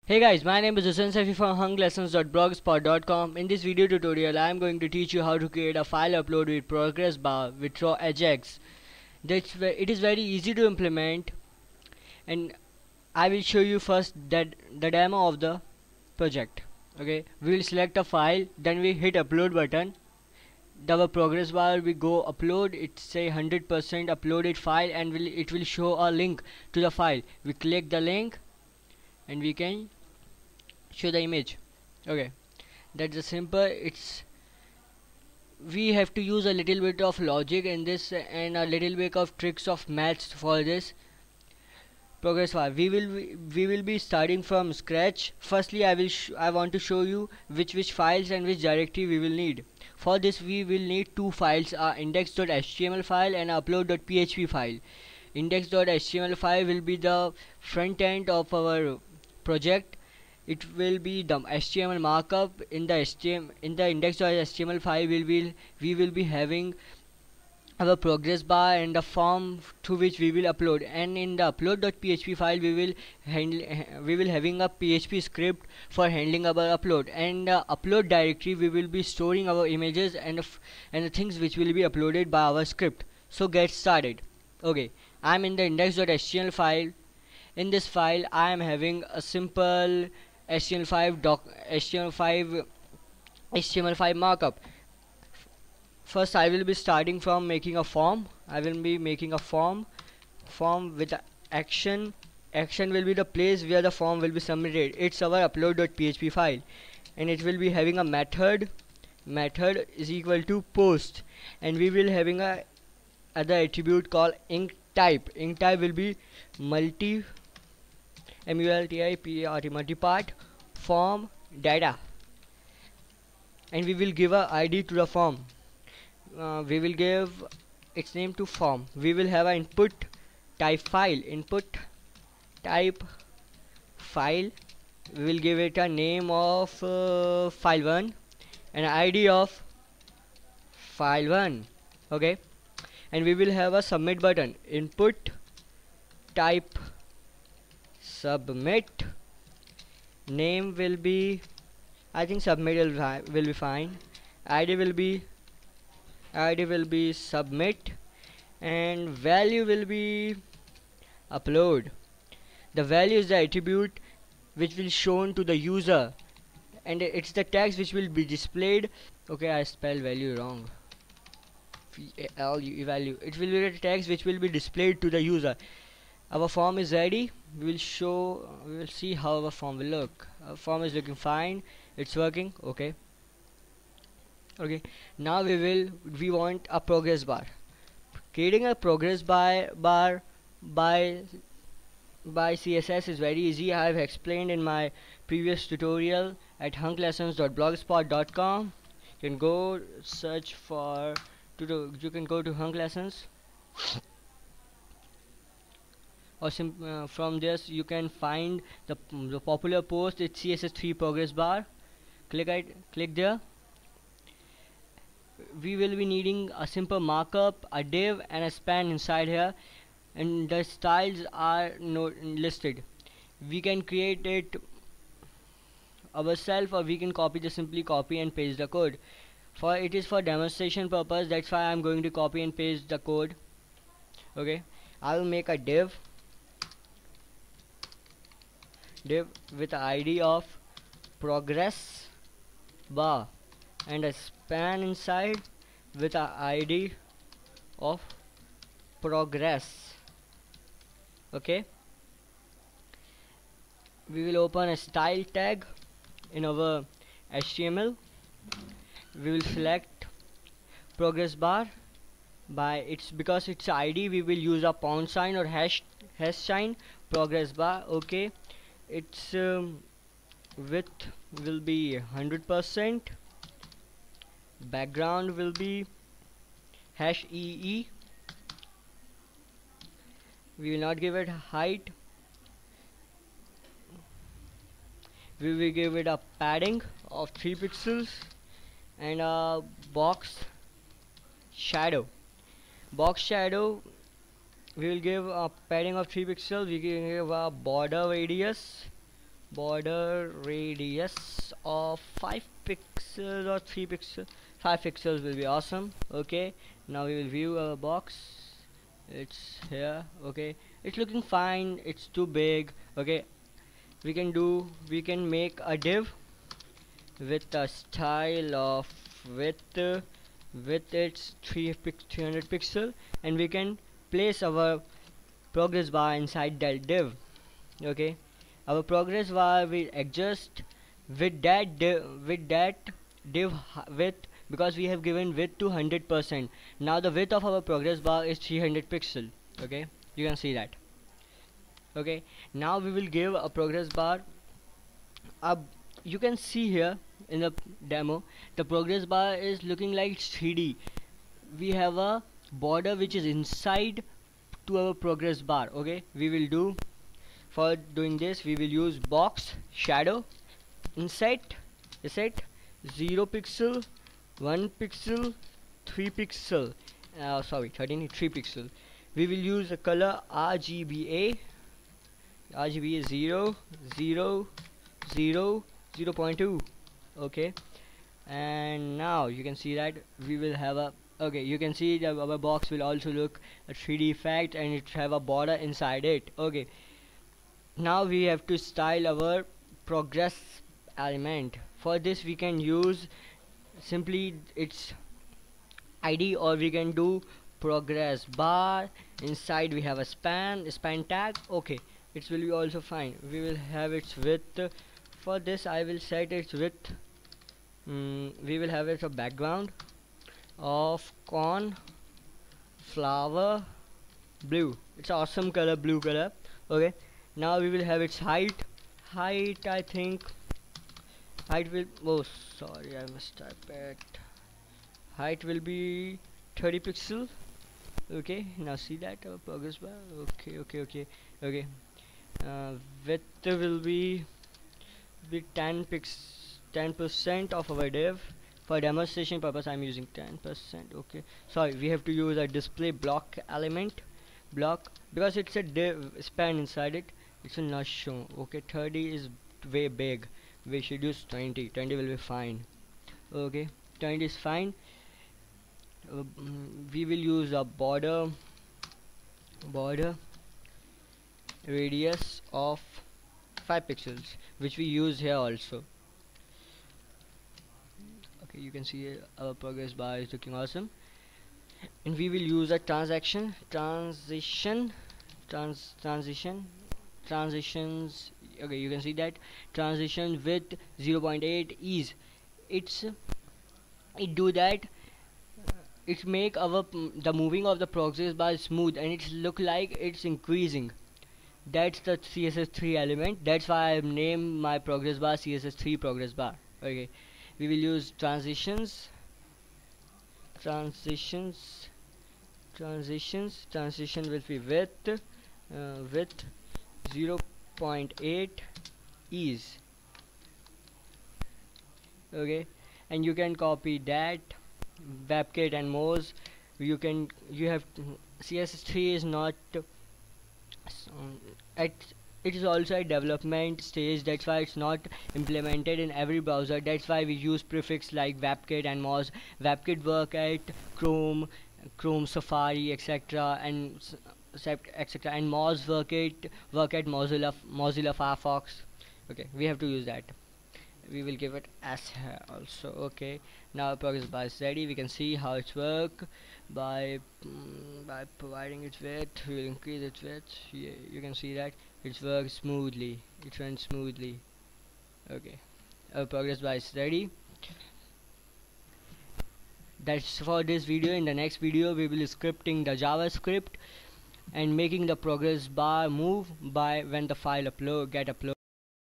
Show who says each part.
Speaker 1: Hey guys, my name is Hussain Safi from hunklessons.blogspot.com. In this video tutorial, I am going to teach you how to create a file upload with progress bar with raw Ajax. It is very easy to implement, and I will show you first that the demo of the project. Okay, we will select a file, then we hit upload button. Our progress bar we go upload. It say 100% uploaded file, and it will show a link to the file. We click the link, and we can show the image. Okay, that's a simple. It's We have to use a little bit of logic in this and a little bit of tricks of maths for this progress file. We will be starting from scratch. Firstly, I want to show you which files and which directory we will need. For this we will need two files, a index.html file and a upload.php file. Index.html file will be the front end of our project. It will be the HTML markup. In the index.html file we will be having our progress bar and the form to which we will upload, and in the upload.php file we will having a PHP script for handling our upload, and the upload directory we will be storing our images and the things which will be uploaded by our script. So get started. Okay, I'm in the index.html file. In this file I am having a simple HTML5 markup. First I will be starting from making a form. I will be making a form with action. Action will be the place where the form will be submitted. It's our upload.php file, and it will be having a method. Method is equal to post, and we will having a other attribute called ink type. Ink type will be multipart form data, and we will give a ID to the form. We will give its name to form. We will have an input type file. We will give it a name of file1 and ID of file1. Okay, and we will have a submit button. Input type submit. Name will be, I think submit will be fine. ID will be submit, and value will be upload. The value is the attribute which will shown to the user, and it's the text which will be displayed. Okay, I spelled value wrong. Value. It will be the text which will be displayed to the user. Our form is ready. We will see how our form will look. Our form is looking fine. It's working. Okay, now we want a progress bar. Creating a progress bar by CSS is very easy. I have explained in my previous tutorial at hunklessons.blogspot.com. You can go search for you can go to Hunk Lessons, or from this you can find the popular post. It's CSS3 progress bar. Click there. We will be needing a simple markup, a div and a span inside here, and the styles are listed. We can create it ourselves, or we can simply copy and paste the code. It is for demonstration purpose, that's why I'm going to copy and paste the code. Okay, I will make a div with the ID of progress bar and a span inside with a ID of progress. Okay, we will open a style tag in our HTML. We will select progress bar because it's ID. We will use a pound sign or hash sign. Progress bar. Okay, its width will be 100%. Background will be #EE. We will not give it height. We will give it a padding of 3 pixels and a box shadow. We will give a padding of 3 pixels. We can give a border radius border radius of 5 pixels or 3 pixels. 5 pixels will be awesome. Okay, now we will view our box. It's here. Okay, it's looking fine. It's too big. Okay, we can make a div with a style of with its 300 pixel, and we can place our progress bar inside that div. Okay, our progress bar will adjust with that div width, because we have given width to 100%. Now the width of our progress bar is 300 pixel. Okay, you can see that. Okay, now we will give a progress bar up. You can see here in the demo the progress bar is looking like 3D. We have a border which is inside to our progress bar. Okay, we will do, for doing this we will use box shadow inset 0 pixel, 1 pixel, 3 pixel, 3 pixel. We will use the color RGBA 0 0 0 0.2. Okay, and now you can see that we will have a, okay, you can see that our box will also look a 3D effect and it have a border inside it. Okay, now we have to style our progress element. For this we can use simply its ID, or we can do progress bar. Inside we have a span tag. Okay, it will be also fine. We will have its width. For this I will set its width. We will have it a background of corn flower blue. It's awesome color, blue color. Okay, now we will have its height. I think height will, oh sorry, I must type it. Height will be 30 pixel. Okay, now see that our progress bar. Okay. Width will be 10% of our div. For demonstration purpose I'm using 10%. Okay, sorry, we have to use a display block element block, because it's a div span inside it. It will not show. Okay, 30 is way big. We should use 20 will be fine. Okay, 20 is fine. We will use a border radius of 5 pixels, which we use here also. Okay, you can see our progress bar is looking awesome. And we will use a transitions. Okay, you can see that transition with 0.8 ease. It do that. It make our the moving of the progress bar smooth, and it look like it's increasing. That's the CSS3 element. That's why I named my progress bar CSS3 progress bar. Okay, we will use transitions will be with 0.8 ease. Okay, and you can copy that WebKit and Moz. You have CSS3 is not it is also a development stage. That's why it's not implemented in every browser. That's why we use prefix like WebKit and Moz. WebKit work at Chrome, Safari, etc., and etc., and Moz work at Mozilla Firefox. Okay, we have to use that. We will give it S here also. Okay, now progress bar is ready. We can see how it's work by providing its width. We will increase its width. You can see that it works smoothly. It runs smoothly. Okay, our progress bar is ready. That's for this video. In the next video we will be scripting the JavaScript and making the progress bar move by when the file get uploaded.